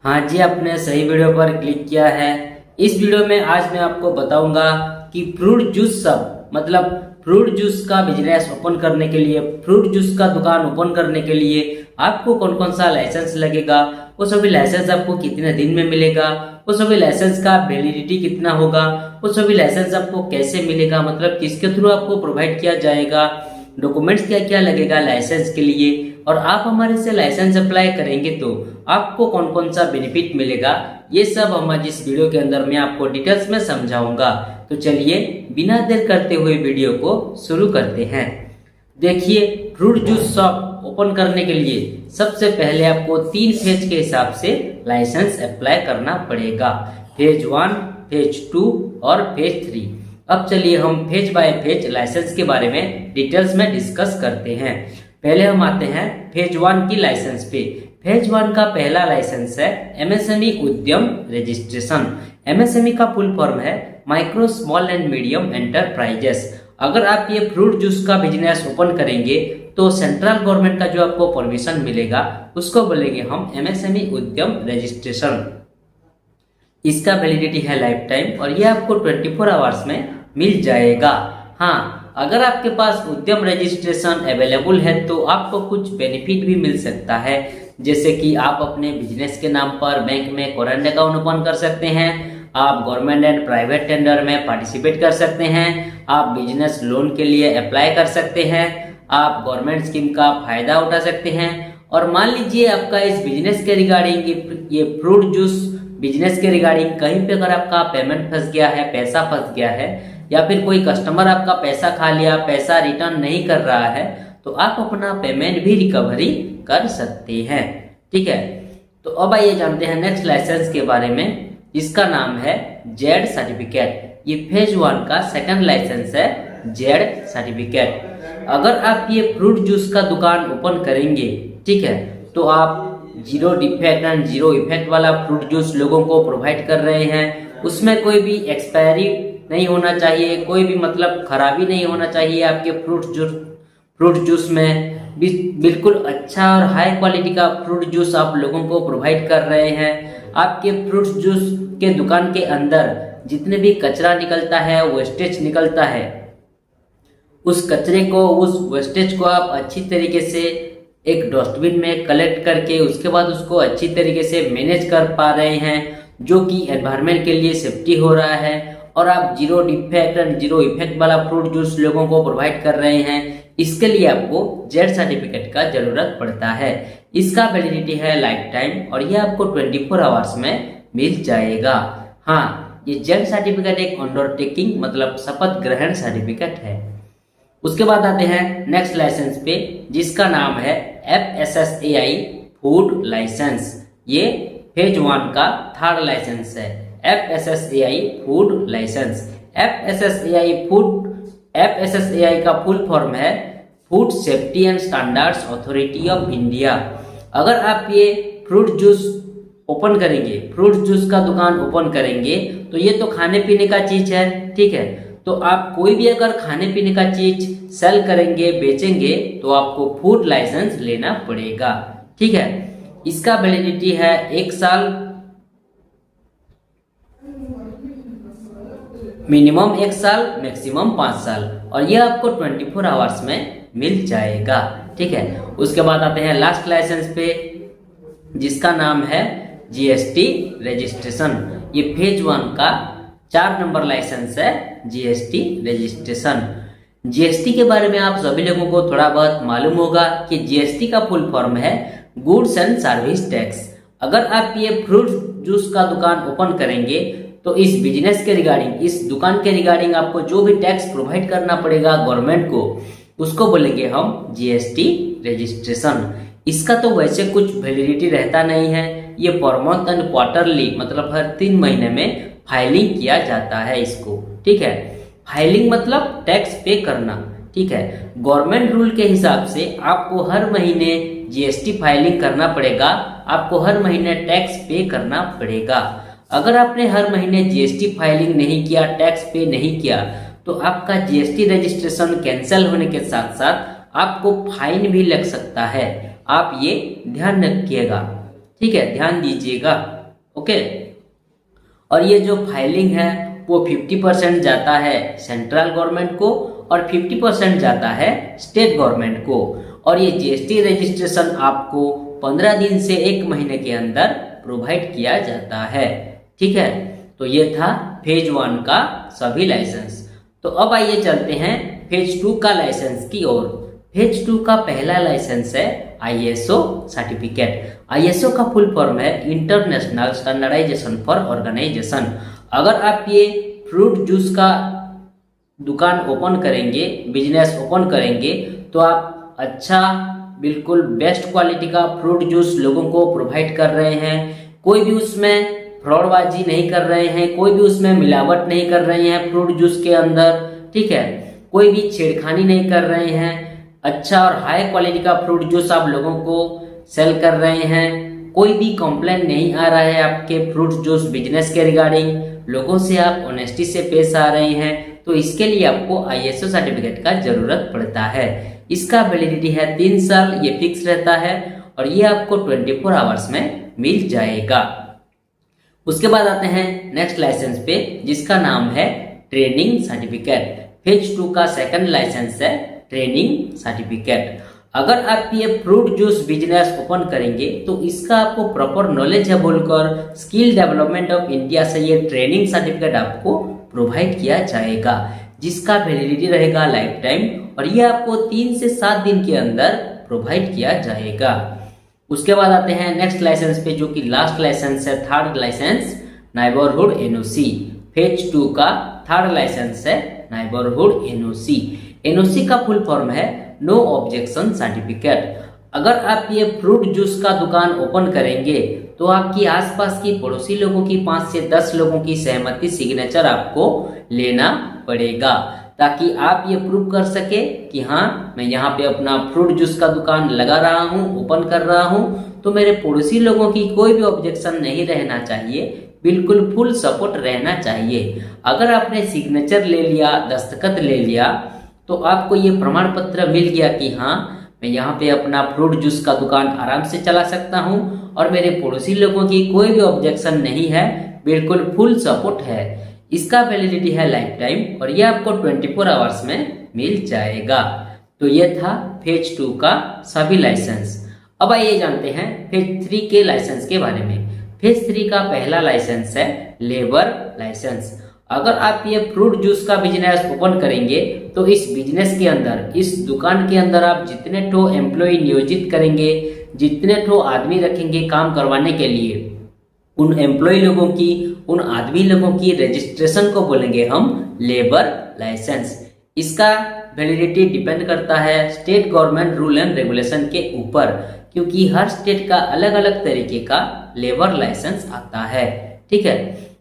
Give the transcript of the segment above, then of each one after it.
हाँ जी, आपने सही वीडियो पर क्लिक किया है। इस वीडियो में आज मैं आपको बताऊंगा कि फ्रूट जूस सब मतलब फ्रूट जूस का बिजनेस ओपन करने के लिए, फ्रूट जूस का दुकान ओपन करने के लिए आपको कौन कौन सा लाइसेंस लगेगा, वो सभी लाइसेंस आपको कितने दिन में मिलेगा, वो सभी लाइसेंस का वैलिडिटी कितना होगा, वो सभी लाइसेंस आपको कैसे मिलेगा, मतलब किसके थ्रू आपको प्रोवाइड किया जाएगा, डॉक्यूमेंट्स क्या क्या लगेगा लाइसेंस के लिए, और आप हमारे से लाइसेंस अप्लाई करेंगे तो आपको कौन कौन सा बेनिफिट मिलेगा, ये सब हम आज इस वीडियो के अंदर मैं आपको डिटेल्स में समझाऊंगा। तो चलिए बिना देर करते हुए वीडियो को शुरू करते हैं। देखिए, फ्रूट जूस शॉप ओपन करने के लिए सबसे पहले आपको 3 फेज के हिसाब से लाइसेंस अप्लाई करना पड़ेगा। फेज 1, फेज 2 और फेज 3। अब चलिए हम फेज बाय फेज लाइसेंस के बारे में डिटेल्स में डिस्कस करते हैं। पहले हम आते हैं फेज 1 की लाइसेंस पे। फेज 1 का पहला लाइसेंस है एमएसएमई उद्यम रजिस्ट्रेशन। एमएसएमई का फुल फॉर्म है micro small and medium enterprises. अगर आप ये फ्रूट जूस का बिजनेस ओपन करेंगे तो सेंट्रल गवर्नमेंट का जो आपको परमिशन मिलेगा उसको बोलेंगे हम एमएसएमई उद्यम रजिस्ट्रेशन। इसका वैलिडिटी है लाइफ टाइम और ये आपको 24 आवर्स में मिल जाएगा। हाँ, अगर आपके पास उद्यम रजिस्ट्रेशन अवेलेबल है तो आपको कुछ बेनिफिट भी मिल सकता है, जैसे कि आप अपने बिजनेस के नाम पर बैंक में करंट अकाउंट ओपन कर सकते हैं, आप गवर्नमेंट एंड प्राइवेट टेंडर में पार्टिसिपेट कर सकते हैं, आप बिजनेस लोन के लिए अप्लाई कर सकते हैं, आप गवर्नमेंट स्कीम का फायदा उठा सकते हैं। और मान लीजिए आपका इस बिजनेस के रिगार्डिंग, ये फ्रूट जूस बिजनेस के रिगार्डिंग कहीं पे अगर आपका पेमेंट फंस गया है, पैसा फंस गया है, या फिर कोई कस्टमर आपका पैसा खा लिया, पैसा रिटर्न नहीं कर रहा है, तो आप अपना पेमेंट भी रिकवरी कर सकते हैं। ठीक है, तो अब आइए जानते हैं नेक्स्ट लाइसेंस के बारे में, जिसका नाम है जेड सर्टिफिकेट। ये फेज 1 का सेकंड लाइसेंस है जेड सर्टिफिकेट। अगर आप ये फ्रूट जूस का दुकान ओपन करेंगे, ठीक है, तो आप zero defect and zero effect वाला फ्रूट जूस लोगों को प्रोवाइड कर रहे हैं। उसमें कोई भी एक्सपायरी नहीं होना चाहिए, कोई भी मतलब खराबी नहीं होना चाहिए। आपके फ्रूट जूस में बिल्कुल अच्छा और हाई क्वालिटी का फ्रूट जूस आप लोगों को प्रोवाइड कर रहे हैं। आपके फ्रूट जूस के दुकान के अंदर जितने भी कचरा निकलता है, वेस्टेज निकलता है, उस कचरे को, उस वेस्टेज को आप अच्छी तरीके से एक डस्टबिन में कलेक्ट करके उसके बाद उसको अच्छी तरीके से मैनेज कर पा रहे हैं, जो कि एनवायरनमेंट के लिए सेफ्टी हो रहा है। और आप zero defect and zero effect वाला फ्रूट जूस लोगों को प्रोवाइड कर रहे हैं। इसके लिए आपको जेड सर्टिफिकेट का जरूरत पड़ता है। इसका वैलिडिटी है लाइफ टाइम और ये आपको 24 आवर्स में मिल जाएगा। हाँ, ये जेड सर्टिफिकेट एक अंडरटेकिंग मतलब शपथ ग्रहण सर्टिफिकेट है। उसके बाद आते हैं नेक्स्ट लाइसेंस पे, जिसका नाम है FSSAI फूड लाइसेंस। ये फेज 1 का थर्ड लाइसेंस है, FSSAI फूड लाइसेंस। FSSAI का फुल फॉर्म है food safety and standards authority of India. अगर आप ये फ्रूट जूस ओपन करेंगे, फ्रूट जूस का दुकान ओपन करेंगे, तो ये तो खाने पीने का चीज है, ठीक है, तो आप कोई भी अगर खाने पीने का चीज सेल करेंगे, बेचेंगे, तो आपको फूड लाइसेंस लेना पड़ेगा। ठीक है, इसका वैलिडिटी है 1 साल, मिनिमम 1 साल, मैक्सिमम 5 साल, और यह आपको 24 आवर्स में मिल जाएगा। ठीक है, उसके बाद आते हैं लास्ट लाइसेंस पे, जिसका नाम है जीएसटी रजिस्ट्रेशन। ये फेज 1 का 4 नंबर लाइसेंस है जीएसटी रजिस्ट्रेशन। जीएसटी के बारे में आप सभी लोगों को थोड़ा बहुत मालूम होगा कि जीएसटी का फुल फॉर्म है गुड्स एंड सर्विस टैक्स। अगर आप ये फ्रूट जूस का दुकान ओपन करेंगे तो इस बिजनेस के रिगार्डिंग, इस दुकान के रिगार्डिंग आपको जो भी टैक्स प्रोवाइड करना पड़ेगा गवर्नमेंट को, उसको बोलेंगे हम जीएसटी रजिस्ट्रेशन। इसका तो वैसे कुछ वैलिडिटी रहता नहीं है, ये पर मंथ एंड क्वार्टरली मतलब हर 3 महीने में फाइलिंग किया जाता है इसको। ठीक है, फाइलिंग मतलब टैक्स पे करना। ठीक है, गवर्नमेंट रूल के हिसाब से आपको हर महीने जीएसटी फाइलिंग करना पड़ेगा, आपको हर महीने टैक्स पे करना पड़ेगा। अगर आपने हर महीने जीएसटी फाइलिंग नहीं किया, टैक्स पे नहीं किया, तो आपका जीएसटी रजिस्ट्रेशन कैंसिल होने के साथ साथ आपको फाइन भी लग सकता है। आप ये ध्यान रखिएगा, ठीक है, ध्यान दीजिएगा। ओके। और ये जो फाइलिंग है वो 50% जाता है सेंट्रल गवर्नमेंट को और 50% जाता है स्टेट गवर्नमेंट को। और ये जीएसटी रजिस्ट्रेशन आपको 15 दिन से 1 महीने के अंदर प्रोवाइड किया जाता है। ठीक है, तो ये था फेज 1 का सभी लाइसेंस। तो अब आइए चलते हैं फेज 2 का लाइसेंस की ओर। फेज 2 का पहला लाइसेंस है आईएसओ सर्टिफिकेट। आईएसओ का फुल फॉर्म है इंटरनेशनल स्टैंडर्डाइजेशन फॉर ऑर्गेनाइजेशन। अगर आप ये फ्रूट जूस का दुकान ओपन करेंगे, बिजनेस ओपन करेंगे, तो आप अच्छा बिल्कुल बेस्ट क्वालिटी का फ्रूट जूस लोगों को प्रोवाइड कर रहे हैं। कोई भी उसमें फ्रॉडबाजी नहीं कर रहे हैं, कोई भी उसमें मिलावट नहीं कर रहे हैं फ्रूट जूस के अंदर। ठीक है, कोई भी छेड़खानी नहीं कर रहे हैं। अच्छा और हाई क्वालिटी का फ्रूट जूस आप लोगों को सेल कर रहे हैं। कोई भी कंप्लेंट नहीं आ रहा है आपके फ्रूट जूस बिजनेस के रिगार्डिंग। लोगों से आप ऑनेस्टी से पेश आ रहे हैं, तो इसके लिए आपको आईएसओ सर्टिफिकेट का जरूरत पड़ता है। इसका वैलिडिटी है 3 साल, ये फिक्स रहता है और ये आपको 24 आवर्स में मिल जाएगा। उसके बाद आते हैं नेक्स्ट लाइसेंस पे, जिसका नाम है ट्रेनिंग सर्टिफिकेट। फेज 2 का सेकंड लाइसेंस है ट्रेनिंग सर्टिफिकेट। अगर आप ये फ्रूट जूस बिजनेस ओपन करेंगे तो इसका आपको प्रॉपर नॉलेज है बोलकर स्किल डेवलपमेंट ऑफ इंडिया से ये ट्रेनिंग सर्टिफिकेट आपको प्रोवाइड किया जाएगा, जिसका वैलिडिटी रहेगा लाइफ टाइम और ये आपको 3 से 7 दिन के अंदर प्रोवाइड किया जाएगा। उसके बाद आते हैं नेक्स्ट लाइसेंस पे, जो कि लास्ट लाइसेंस है, third licence neighbourhood NOC. Phase 2 का थर्ड लाइसेंस है नेबरहुड एनओसी। एनओसी का फुल फॉर्म है नो ऑब्जेक्शन सर्टिफिकेट। अगर आप ये फ्रूट जूस का दुकान ओपन करेंगे तो आपकी आसपास की पड़ोसी लोगों की 5 से 10 लोगों की सहमति सिग्नेचर आपको लेना पड़ेगा, ताकि आप ये प्रूव कर सके कि हाँ, मैं यहाँ पे अपना फ्रूट जूस का दुकान लगा रहा हूँ, ओपन कर रहा हूँ, तो मेरे पड़ोसी लोगों की कोई भी ऑब्जेक्शन नहीं रहना चाहिए, बिल्कुल फुल सपोर्ट रहना चाहिए। अगर आपने सिग्नेचर ले लिया, दस्तखत ले लिया, तो आपको ये प्रमाण पत्र मिल गया कि हाँ, मैं यहाँ पे अपना फ्रूट जूस का दुकान आराम से चला सकता हूँ और मेरे पड़ोसी लोगों की कोई भी ऑब्जेक्शन नहीं है, बिल्कुल फुल सपोर्ट है। इसका वैलिडिटी है लाइफ टाइम और ये आपको 24 आवर्स में मिल जाएगा। तो ये था फेज 2 का सभी लाइसेंस। अब आइए जानते हैं फेज 3 के लाइसेंस के बारे में। फेज 3 का पहला लाइसेंस है लेबर लाइसेंस। अगर आप ये फ्रूट जूस का बिजनेस ओपन करेंगे तो इस बिजनेस के अंदर, इस दुकान के अंदर आप जितने ठो एम्प्लॉय नियोजित करेंगे, जितने ठो आदमी रखेंगे काम करवाने के लिए, उन एम्प्लॉय लोगों की, उन आदमी लोगों की रजिस्ट्रेशन को बोलेंगे हम लेबर लाइसेंस। इसका वैलिडिटी डिपेंड करता है state government rule and regulation के ऊपर, क्योंकि हर स्टेट का अलग अलग तरीके का लेबर लाइसेंस आता है। ठीक है,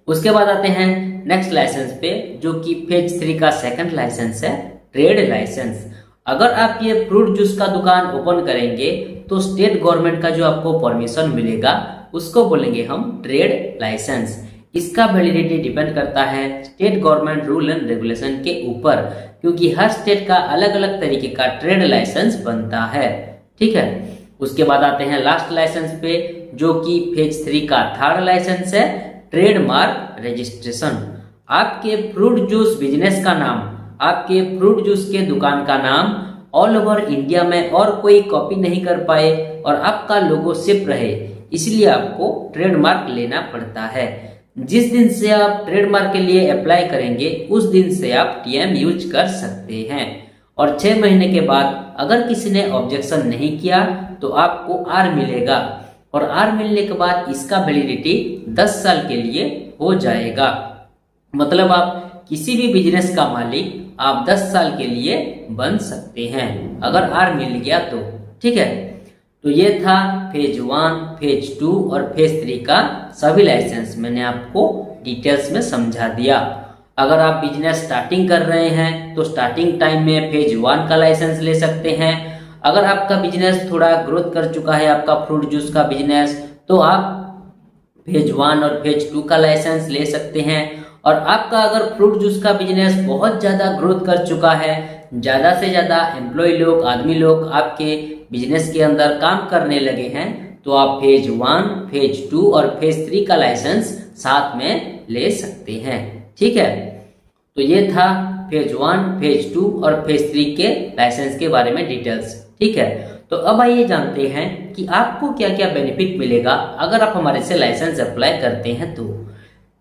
उसके बाद आते हैं नेक्स्ट लाइसेंस पे, जो कि फेज 3 का सेकंड लाइसेंस है ट्रेड लाइसेंस। अगर आप ये फ्रूट जूस का दुकान ओपन करेंगे तो स्टेट गवर्नमेंट का जो आपको परमिशन मिलेगा उसको बोलेंगे हम ट्रेड लाइसेंस। इसका वैलिडिटी डिपेंड करता है state government rule and regulation के ऊपर, क्योंकि हर स्टेट का अलग अलग तरीके का ट्रेड लाइसेंस बनता है। ठीक है, उसके बाद आते हैं लास्ट लाइसेंस पे, जो कि फेज 3 का थर्ड लाइसेंस है ट्रेडमार्क रजिस्ट्रेशन। आपके फ्रूट जूस बिजनेस का नाम, आपके फ्रूट जूस के दुकान का नाम ऑल ओवर इंडिया में और कोई कॉपी नहीं कर पाए और आपका लोगो सिर्फ रहे, इसलिए आपको ट्रेडमार्क लेना पड़ता है। जिस दिन से आप ट्रेडमार्क के लिए अप्लाई करेंगे उस दिन से आप टीएम यूज कर सकते हैं और 6 महीने के बाद अगर किसी ने ऑब्जेक्शन नहीं किया तो आपको आर मिलेगा और आर मिलने के बाद इसका वैलिडिटी 10 साल के लिए हो जाएगा। मतलब आप किसी भी बिजनेस का मालिक आप 10 साल के लिए बन सकते हैं अगर आर मिल गया तो। ठीक है, तो ये था फेज 1, फेज 2 और फेज 3 का सभी लाइसेंस मैंने आपको डिटेल्स में समझा दिया। अगर आप बिजनेस स्टार्टिंग कर रहे हैं तो स्टार्टिंग टाइम में फेज 1 का लाइसेंस ले सकते हैं। अगर आपका बिजनेस थोड़ा ग्रोथ कर चुका है, आपका फ्रूट जूस का बिजनेस, तो आप फेज 1 और फेज 2 का लाइसेंस ले सकते हैं। और आपका अगर फ्रूट जूस का बिजनेस बहुत ज़्यादा ग्रोथ कर चुका है, ज़्यादा से ज़्यादा एम्प्लॉय लोग, आदमी लोग आपके बिजनेस के अंदर काम करने लगे हैं, तो आप फेज 1, फेज 2 और फेज 3 का लाइसेंस साथ में ले सकते हैं। ठीक है, तो ये था फेज 1, फेज 2 और फेज 3 के लाइसेंस के बारे में डिटेल्स। ठीक है, तो अब आइए जानते हैं कि आपको क्या क्या बेनिफिट मिलेगा अगर आप हमारे से लाइसेंस अप्लाई करते हैं तो।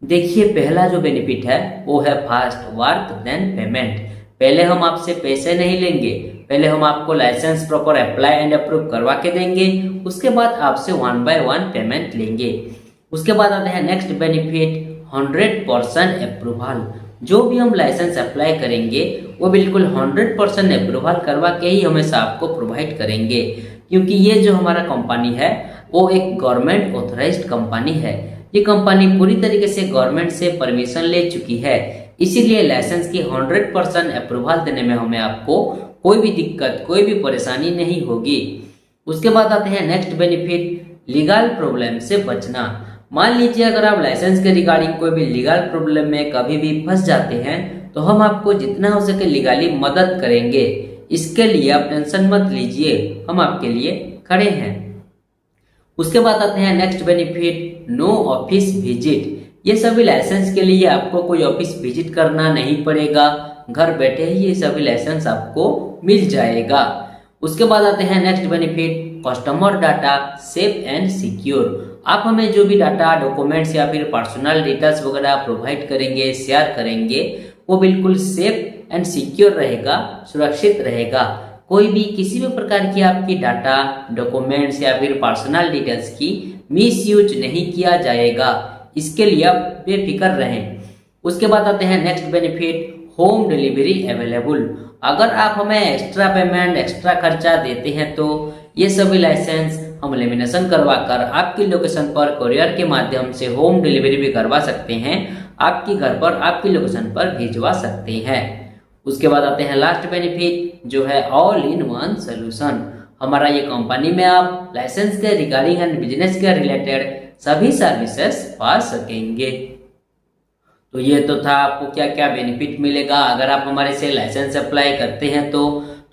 देखिए, पहला जो बेनिफिट है वो है फास्ट वर्क देन पेमेंट। पहले हम आपसे पैसे नहीं लेंगे, पहले हम आपको licence proper apply and approve करवा के देंगे, उसके बाद आपसे 1 बाय 1 पेमेंट लेंगे। उसके बाद आते हैं नेक्स्ट बेनिफिट 100% अप्रूवल। जो भी हम लाइसेंस अप्लाई करेंगे वो बिल्कुल 100% अप्रूवल करवा के ही हमेशा आपको प्रोवाइड करेंगे, क्योंकि ये जो हमारा कंपनी है वो एक गवर्नमेंट ऑथराइज्ड कंपनी है। ये कंपनी पूरी तरीके से गवर्नमेंट से परमिशन ले चुकी है, इसीलिए लाइसेंस की 100% अप्रूवल देने में हमें आपको कोई भी दिक्कत, कोई भी परेशानी नहीं होगी। उसके बाद आते हैं नेक्स्ट बेनिफिट लीगल प्रॉब्लम से बचना। मान लीजिए अगर आप लाइसेंस के रिगार्डिंग कोई भी लीगल प्रॉब्लम में कभी भी फंस जाते हैं तो हम आपको जितना हो सके लीगली मदद करेंगे। इसके लिए आप टेंशन मत लीजिए, हम आपके लिए खड़े हैं। उसके बाद आते हैं next benefit no office visit. ये सभी लाइसेंस के लिए आपको कोई ऑफिस विजिट करना नहीं पड़ेगा, घर बैठे ही ये सभी लाइसेंस आपको मिल जाएगा। उसके बाद आते हैं next benefit customer data safe and secure. आप हमें जो भी डाटा, डॉक्यूमेंट्स या फिर पर्सनल डिटेल्स वगैरह प्रोवाइड करेंगे, शेयर करेंगे, वो बिल्कुल सेफ एंड सिक्योर रहेगा, सुरक्षित रहेगा। कोई भी किसी भी प्रकार की आपकी डाटा, डॉक्यूमेंट्स या फिर पर्सनल डिटेल्स की मिसयूज नहीं किया जाएगा, इसके लिए आप बेफिक्र रहें। उसके बाद आते हैं next benefit home delivery available. अगर आप हमें एक्स्ट्रा पेमेंट, एक्स्ट्रा खर्चा देते हैं तो ये सभी लाइसेंस हम लेमिनेशन करवा कर आपकी लोकेशन पर कोरियर के माध्यम से होम डिलीवरी भी करवा सकते हैं, आपकी घर पर, आपकी लोकेशन पर भिजवा सकते हैं। उसके बाद आते हैं लास्ट बेनिफिट जो है ऑल इन वन सोल्यूशन। हमारा ये कंपनी में आप लाइसेंस के रिगार्डिंग एंड बिजनेस के रिलेटेड सभी सर्विसेज पा सकेंगे। तो ये तो था आपको क्या क्या बेनिफिट मिलेगा अगर आप हमारे से लाइसेंस अप्लाई करते हैं तो।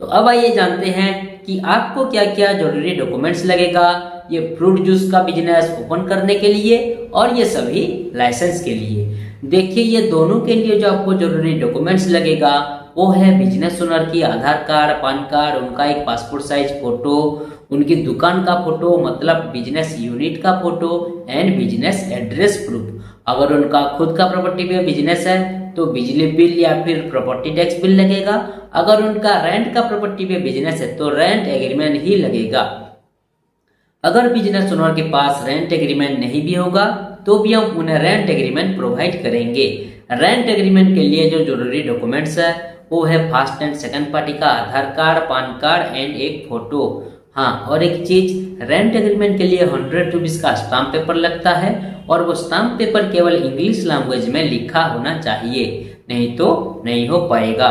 अब आइए जानते हैं कि आपको क्या क्या जरूरी डॉक्यूमेंट्स लगेगा ये फ्रूट जूस का बिजनेस ओपन करने के लिए और ये सभी लाइसेंस के लिए। देखिए, ये दोनों के लिए जो आपको जरूरी डॉक्यूमेंट्स लगेगा वो है बिजनेस ओनर की आधार कार्ड, पैन कार्ड, उनका एक पासपोर्ट साइज फोटो, उनकी दुकान का फोटो मतलब बिजनेस यूनिट का photo and business address proof. अगर उनका खुद का प्रॉपर्टी पे बिजनेस है तो बिजली बिल या फिर प्रॉपर्टी टैक्स बिल लगेगा। अगर उनका रेंट का प्रॉपर्टी पे बिजनेस है तो रेंट एग्रीमेंट ही लगेगा। अगर बिजनेस ओनर के पास रेंट एग्रीमेंट नहीं भी होगा तो भी हम उन्हें रेंट एग्रीमेंट प्रोवाइड करेंगे। रेंट एग्रीमेंट के लिए जो जरूरी डॉक्यूमेंट्स है वो है फर्स्ट एंड सेकंड पार्टी का आधार कार्ड, पैन कार्ड एंड एक फोटो। हाँ, और एक चीज, रेंट एग्रीमेंट के लिए 100 रुपीज का स्टाम्प पेपर लगता है और वो स्टाम्प पेपर केवल इंग्लिश लैंग्वेज में लिखा होना चाहिए, नहीं तो नहीं हो पाएगा।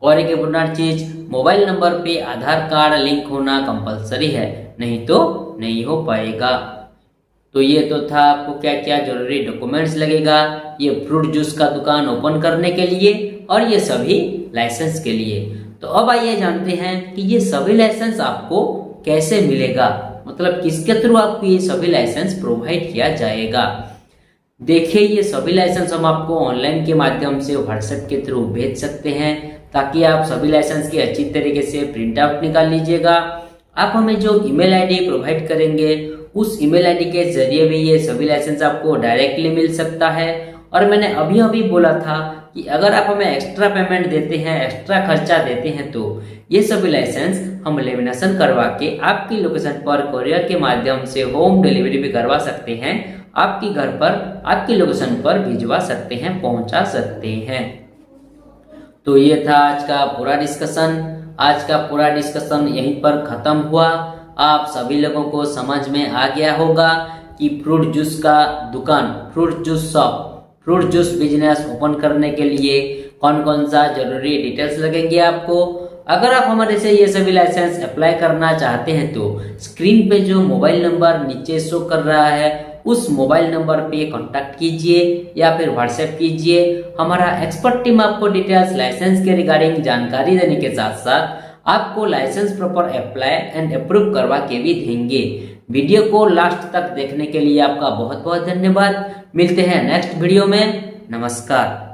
और एक इम्पोर्टेंट चीज, मोबाइल नंबर पे आधार कार्ड लिंक होना कंपलसरी है, नहीं तो नहीं हो पाएगा। तो ये तो था आपको क्या क्या जरूरी डॉक्यूमेंट्स लगेगा ये फ्रूट जूस का दुकान ओपन करने के लिए और ये सभी लाइसेंस के लिए। तो अब आइए जानते हैं कि ये सभी लाइसेंस आपको कैसे मिलेगा, मतलब किसके थ्रू आपको ये सभी लाइसेंस प्रोवाइड किया जाएगा। देखिए, ये सभी लाइसेंस हम आपको ऑनलाइन के माध्यम से व्हाट्सएप के थ्रू भेज सकते हैं ताकि आप सभी लाइसेंस की अच्छी तरीके से प्रिंट आउट निकाल लीजिएगा। आप हमें जो ईमेल आईडी प्रोवाइड करेंगे उस ईमेल आईडी के जरिए भी ये सभी लाइसेंस आपको डायरेक्टली मिल सकता है। और मैंने अभी अभी बोला था कि अगर आप हमें एक्स्ट्रा पेमेंट देते हैं, एक्स्ट्रा खर्चा देते हैं तो ये सभी लाइसेंस हम लेमिनेशन करवा के आपकी लोकेशन पर कोरियर के माध्यम से होम डिलीवरी भी करवा सकते हैं, आपकी घर पर, आपकी लोकेशन पर भिजवा सकते हैं, पहुंचा सकते हैं। तो ये था आज का पूरा डिस्कशन। आज का पूरा डिस्कशन यहीं पर खत्म हुआ। आप सभी लोगों को समझ में आ गया होगा कि फ्रूट जूस का दुकान, fruit juice shop, fruit juice business open करने के लिए कौन कौन सा जरूरी डिटेल्स लगेंगे आपको। अगर आप हमारे से ये सभी लाइसेंस अप्लाई करना चाहते हैं तो स्क्रीन पे जो मोबाइल नंबर नीचे शो कर रहा है उस मोबाइल नंबर पे कांटेक्ट कीजिए या फिर व्हाट्सएप कीजिए। हमारा एक्सपर्ट टीम आपको डिटेल्स लाइसेंस के रिगार्डिंग जानकारी देने के साथ साथ आपको licence proper apply and approve करवा के भी देंगे। वीडियो को लास्ट तक देखने के लिए आपका बहुत बहुत धन्यवाद। मिलते हैं नेक्स्ट वीडियो में। नमस्कार।